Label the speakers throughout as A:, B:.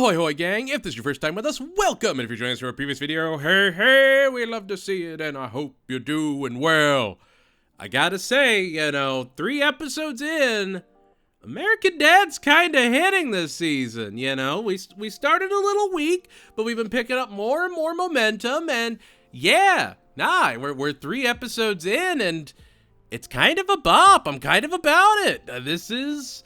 A: Ahoy hoy gang, if this is your first time with us, welcome, and if you're joining us from a previous video, hey, we love to see it, and I hope you're doing well. I gotta say, 3 episodes in, American Dad's kinda hitting this season, we started a little weak, but we've been picking up more and more momentum, and we're 3 episodes in, and it's kind of a bop. I'm kind of about it. This is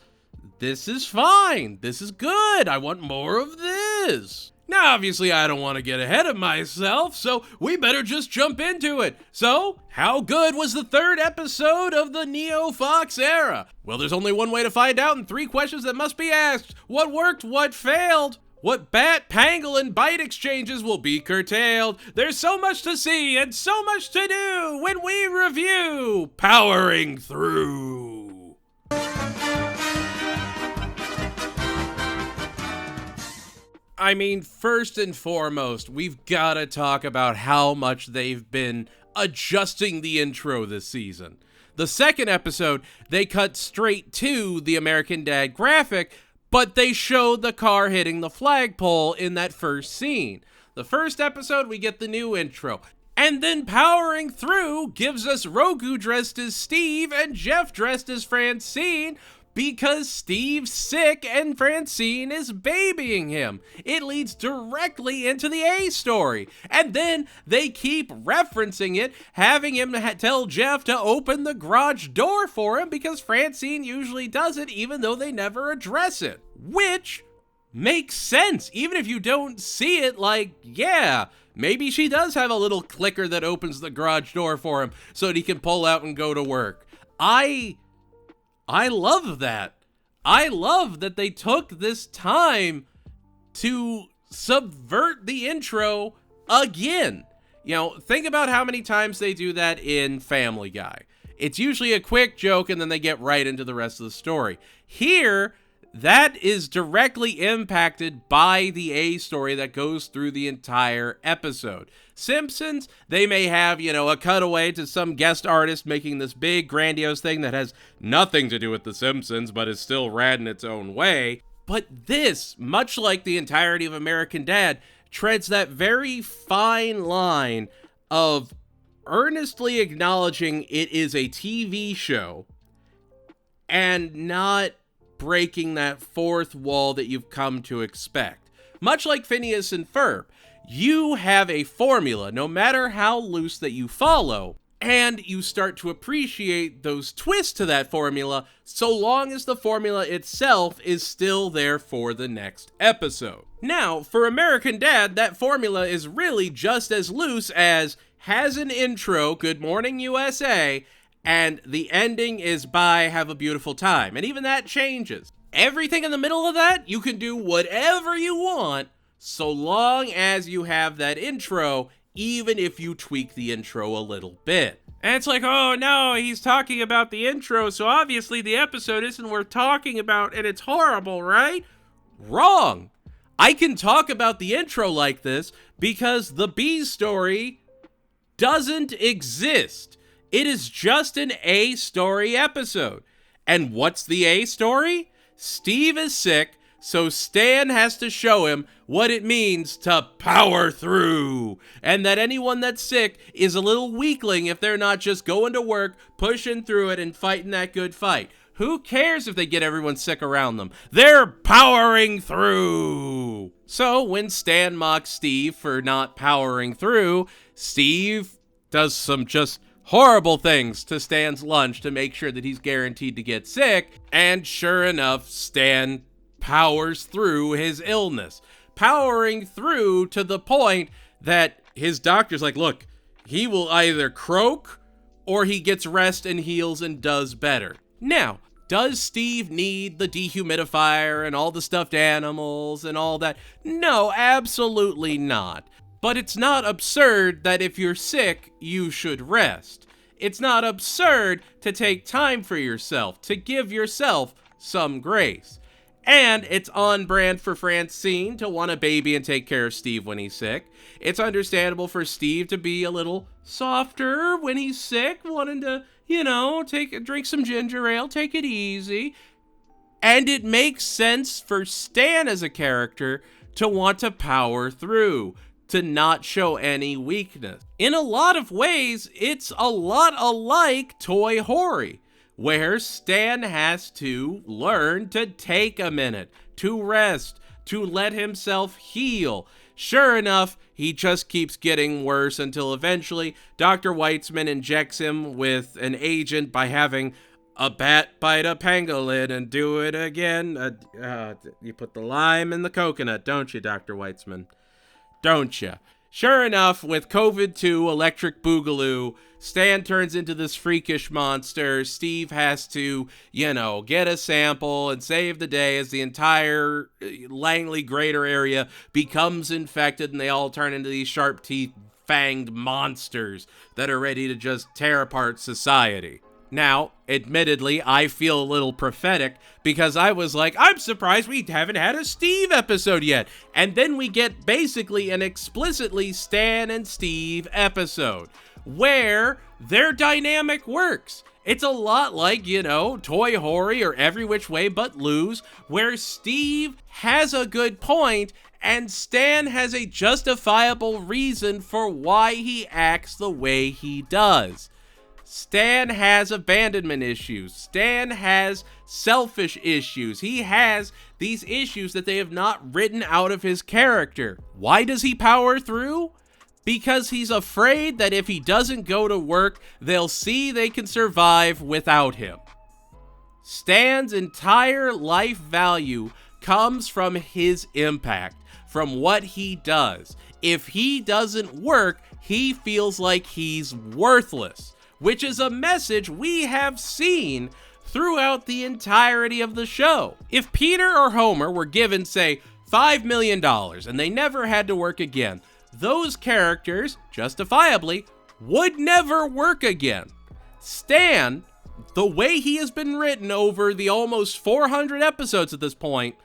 A: fine. This is good. I want more of this. Now, obviously, I don't want to get ahead of myself, so we better just jump into it. So, how good was the 3rd episode of the Neo-Fox era? Well, there's only one way to find out, and 3 questions that must be asked. What worked? What failed? What bat-pangolin bite exchanges will be curtailed? There's so much to see and so much to do when we review Powering Through. I mean, first and foremost, we've got to talk about how much they've been adjusting the intro this season. The 2nd episode, they cut straight to the American Dad graphic, but they showed the car hitting the flagpole in that first scene. The 1st episode, we get the new intro. And then Powering Through gives us Roku dressed as Steve and Jeff dressed as Francine, because Steve's sick and Francine is babying him. It leads directly into the A story. And then they keep referencing it, having him tell Jeff to open the garage door for him because Francine usually does it even though they never address it. Which makes sense. Even if you don't see it, maybe she does have a little clicker that opens the garage door for him so that he can pull out and go to work. I love that. I love that they took this time to subvert the intro again. Think about how many times they do that in Family Guy. It's usually a quick joke and then they get right into the rest of the story. Here, that is directly impacted by the A story that goes through the entire episode. Simpsons, they may have, a cutaway to some guest artist making this big, grandiose thing that has nothing to do with The Simpsons, but is still rad in its own way. But this, much like the entirety of American Dad, treads that very fine line of earnestly acknowledging it is a TV show and not breaking that 4th wall that you've come to expect. Much like Phineas and Ferb, you have a formula, no matter how loose that you follow, and you start to appreciate those twists to that formula so long as the formula itself is still there for the next episode. Now, for American Dad, that formula is really just as loose as has an intro, Good Morning USA, and the ending is bye, have a beautiful time. And even that changes. Everything in the middle of that, you can do whatever you want, so long as you have that intro, even if you tweak the intro a little bit. And it's like, oh no, he's talking about the intro, so obviously the episode isn't worth talking about, and it's horrible, right? Wrong. I can talk about the intro like this because the B story doesn't exist. It is just an A story episode. And what's the A story? Steve is sick, so Stan has to show him what it means to power through, and that anyone that's sick is a little weakling if they're not just going to work, pushing through it, and fighting that good fight. Who cares if they get everyone sick around them? They're powering through! So when Stan mocks Steve for not powering through, Steve does some just horrible things to Stan's lunch to make sure that he's guaranteed to get sick, and sure enough, Stan powers through his illness. Powering through to the point that his doctor's like, look, he will either croak or he gets rest and heals and does better. Now, does Steve need the dehumidifier and all the stuffed animals and all that? No, absolutely not. But it's not absurd that if you're sick, you should rest. It's not absurd to take time for yourself, to give yourself some grace. And it's on brand for Francine to want a baby and take care of Steve when he's sick. It's understandable for Steve to be a little softer when he's sick, wanting to, drink some ginger ale, take it easy. And it makes sense for Stan as a character to want to power through, to not show any weakness. In a lot of ways, it's a lot alike Toy Hori, where Stan has to learn to take a minute, to rest, to let himself heal. Sure enough, he just keeps getting worse until eventually Dr. Weitzman injects him with an agent by having a bat bite a pangolin and do it again. You put the lime in the coconut, don't you, Dr. Weitzman? Don't you? Sure enough, with COVID-2 Electric Boogaloo, Stan turns into this freakish monster. Steve has to, get a sample and save the day as the entire Langley Greater area becomes infected and they all turn into these sharp-teethed, fanged monsters that are ready to just tear apart society. Now, admittedly, I feel a little prophetic because I was like, I'm surprised we haven't had a Steve episode yet. And then we get basically an explicitly Stan and Steve episode where their dynamic works. It's a lot like, Toy Hori or Every Which Way But Lose, where Steve has a good point and Stan has a justifiable reason for why he acts the way he does. Stan has abandonment issues. Stan has selfish issues. He has these issues that they have not written out of his character. Why does he power through? Because he's afraid that if he doesn't go to work, they'll see they can survive without him. Stan's entire life value comes from his impact, from what he does. If he doesn't work, he feels like he's worthless, which is a message we have seen throughout the entirety of the show. If Peter or Homer were given, say, $5 million and they never had to work again, those characters, justifiably, would never work again. Stan, the way he has been written over the almost 400 episodes at this point,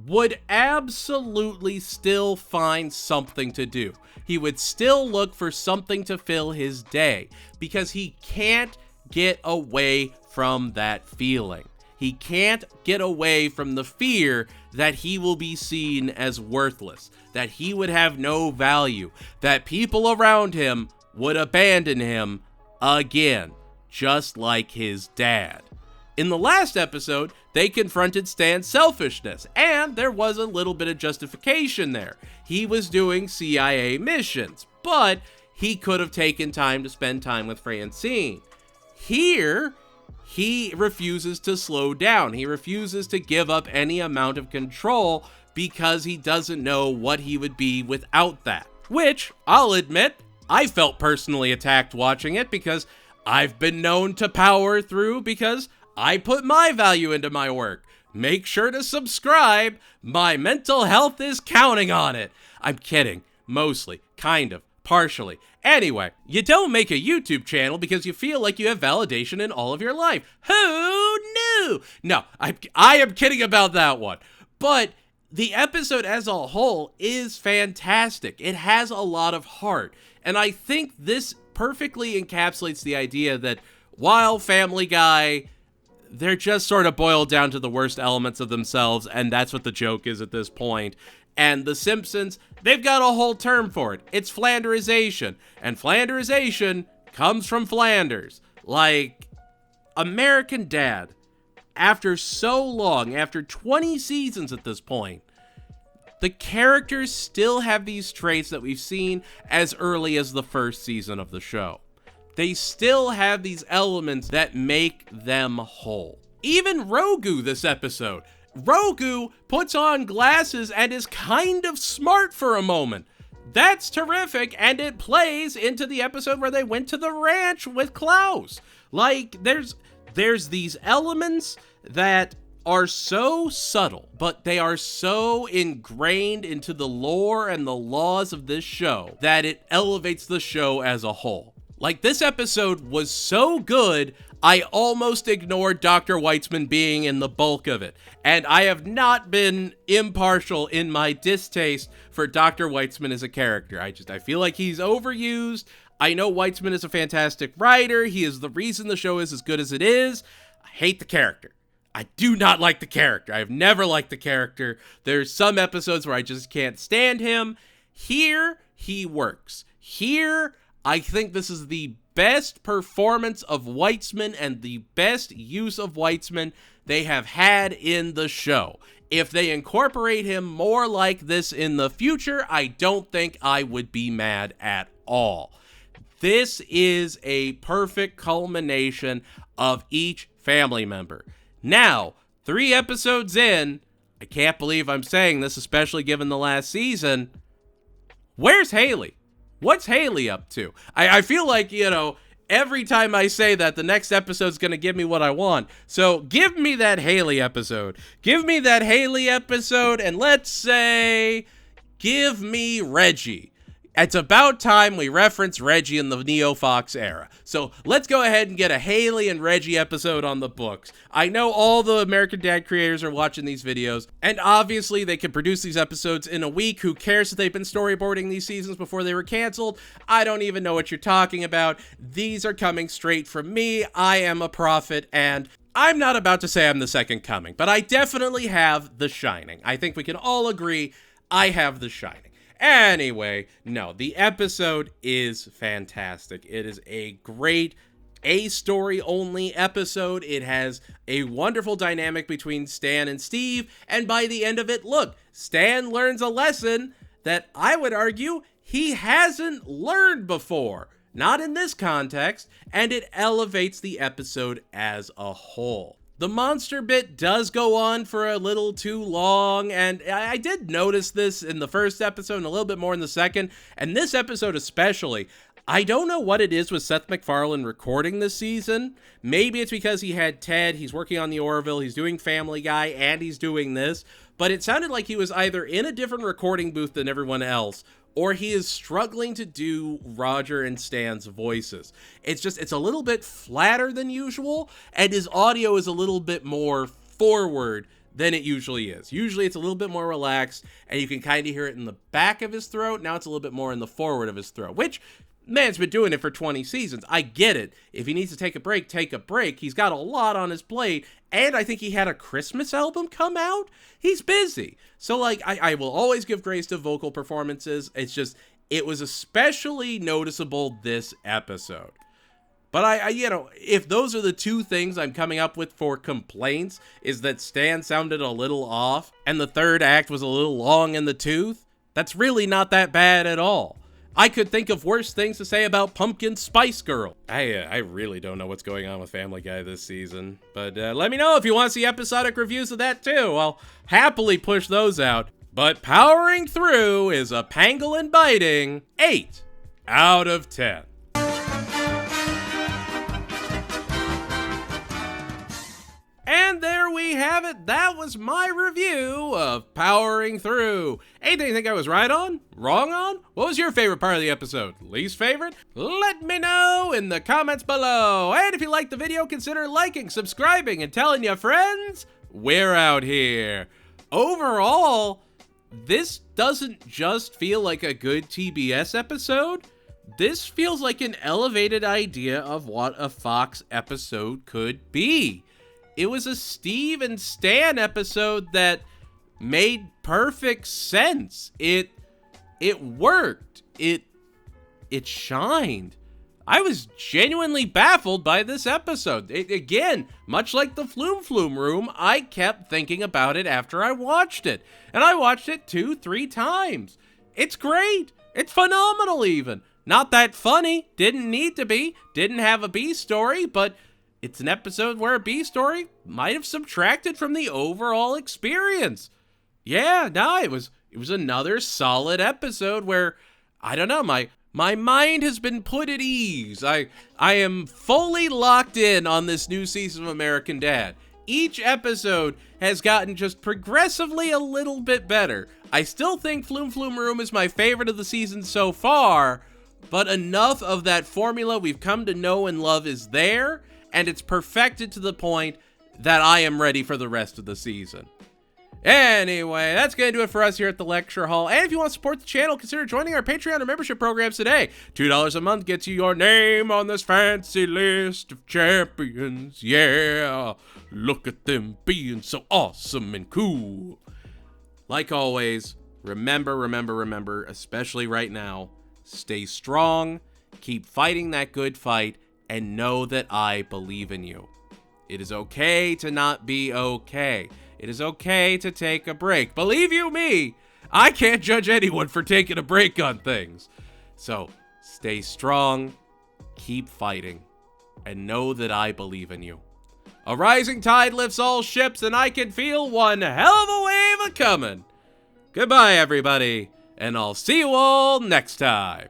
A: would absolutely still find something to do. He would still look for something to fill his day because he can't get away from that feeling. He can't get away from the fear that he will be seen as worthless, that he would have no value, that people around him would abandon him again, just like his dad. In the last episode, they confronted Stan's selfishness, and there was a little bit of justification there. He was doing CIA missions, but he could have taken time to spend time with Francine. Here, he refuses to slow down. He refuses to give up any amount of control because he doesn't know what he would be without that. Which, I'll admit, I felt personally attacked watching it because I've been known to power through because I put my value into my work. Make sure to subscribe. My mental health is counting on it. I'm kidding. Mostly. Kind of. Partially. Anyway, you don't make a YouTube channel because you feel like you have validation in all of your life. Who knew? No, I am kidding about that one. But the episode as a whole is fantastic. It has a lot of heart. And I think this perfectly encapsulates the idea that while Family Guy, they're just sort of boiled down to the worst elements of themselves, and that's what the joke is at this point. And The Simpsons, they've got a whole term for it. It's Flanderization. And Flanderization comes from Flanders. Like, American Dad, after so long, after 20 seasons at this point, the characters still have these traits that we've seen as early as the first season of the show. They still have these elements that make them whole. Even Rogu this episode. Rogu puts on glasses and is kind of smart for a moment. That's terrific, and it plays into the episode where they went to the ranch with Klaus. Like, there's these elements that are so subtle, but they are so ingrained into the lore and the laws of this show that it elevates the show as a whole. Like, this episode was so good, I almost ignored Dr. Weitzman being in the bulk of it. And I have not been impartial in my distaste for Dr. Weitzman as a character. I feel like he's overused. I know Weitzman is a fantastic writer. He is the reason the show is as good as it is. I hate the character. I do not like the character. I've never liked the character. There's some episodes where I just can't stand him. Here, he works. Here, I think this is the best performance of Weitzman and the best use of Weitzman they have had in the show. If they incorporate him more like this in the future, I don't think I would be mad at all. This is a perfect culmination of each family member. Now, 3 episodes in, I can't believe I'm saying this, especially given the last season. Where's Haley? What's Haley up to? I feel like, every time I say that, the next episode's going to give me what I want. So give me that Haley episode. Give me that Haley episode, and let's say, give me Reggie. It's about time we reference Reggie in the Neo Fox era. So let's go ahead and get a Haley and Reggie episode on the books. I know all the American Dad creators are watching these videos, and obviously they can produce these episodes in a week. Who cares if they've been storyboarding these seasons before they were canceled? I don't even know what you're talking about. These are coming straight from me. I am a prophet, and I'm not about to say I'm the second coming, but I definitely have The Shining. I think we can all agree I have The Shining. Anyway, no, the episode is fantastic. It is a great A-story only episode. It has a wonderful dynamic between Stan and Steve, and by the end of it, look, Stan learns a lesson that I would argue he hasn't learned before. Not in this context, and it elevates the episode as a whole. The monster bit does go on for a little too long, and I did notice this in the first episode and a little bit more in the second, and this episode especially. I don't know what it is with Seth MacFarlane recording this season. Maybe it's because he had Ted, he's working on the Orville, he's doing Family Guy, and he's doing this, but it sounded like he was either in a different recording booth than everyone else, or he is struggling to do Roger and Stan's voices. It's a little bit flatter than usual, and his audio is a little bit more forward than it usually is. Usually it's a little bit more relaxed, and you can kind of hear it in the back of his throat. Now it's a little bit more in the forward of his throat, which, man's been doing it for 20 seasons. I get it. If he needs to take a break, take a break. He's got a lot on his plate, and I think he had a Christmas album come out. He's busy. So, I will always give grace to vocal performances. It's just, it was especially noticeable this episode. But if those are the two things I'm coming up with for complaints, is that Stan sounded a little off, and the third act was a little long in the tooth, that's really not that bad at all. I could think of worse things to say about Pumpkin Spice Girl. I really don't know what's going on with Family Guy this season. But let me know if you want to see episodic reviews of that too. I'll happily push those out. But powering through is a pangolin biting 8 out of 10. And there we have it. That was my review of Powering Through. Anything you think I was right on? Wrong on? What was your favorite part of the episode? Least favorite? Let me know in the comments below. And if you liked the video, consider liking, subscribing, and telling your friends. We're out here. Overall, this doesn't just feel like a good TBS episode. This feels like an elevated idea of what a Fox episode could be. It was a Steve and Stan episode that made perfect sense. It worked. It shined. I was genuinely baffled by this episode. Again, much like the Flume Flume Room, I kept thinking about it after I watched it. And I watched it 2-3 times. It's great. It's phenomenal even. Not that funny. Didn't need to be. Didn't have a B story, but it's an episode where a B story might have subtracted from the overall experience. Yeah, no, it was another solid episode where, I don't know, my mind has been put at ease. I am fully locked in on this new season of American Dad. Each episode has gotten just progressively a little bit better. I still think Flume Flume Room is my favorite of the season so far, but enough of that formula we've come to know and love is there, and it's perfected to the point that I am ready for the rest of the season. Anyway, that's going to do it for us here at the Lecture Hall. And if you want to support the channel, consider joining our Patreon or membership programs today. $2 a month gets you your name on this fancy list of champions. Yeah, look at them being so awesome and cool. Like always, remember, especially right now, stay strong, keep fighting that good fight, and know that I believe in you. It is okay to not be okay. It is okay to take a break. Believe you me, I can't judge anyone for taking a break on things. So, stay strong, keep fighting, and know that I believe in you. A rising tide lifts all ships, and I can feel one hell of a wave a-coming. Goodbye, everybody, and I'll see you all next time.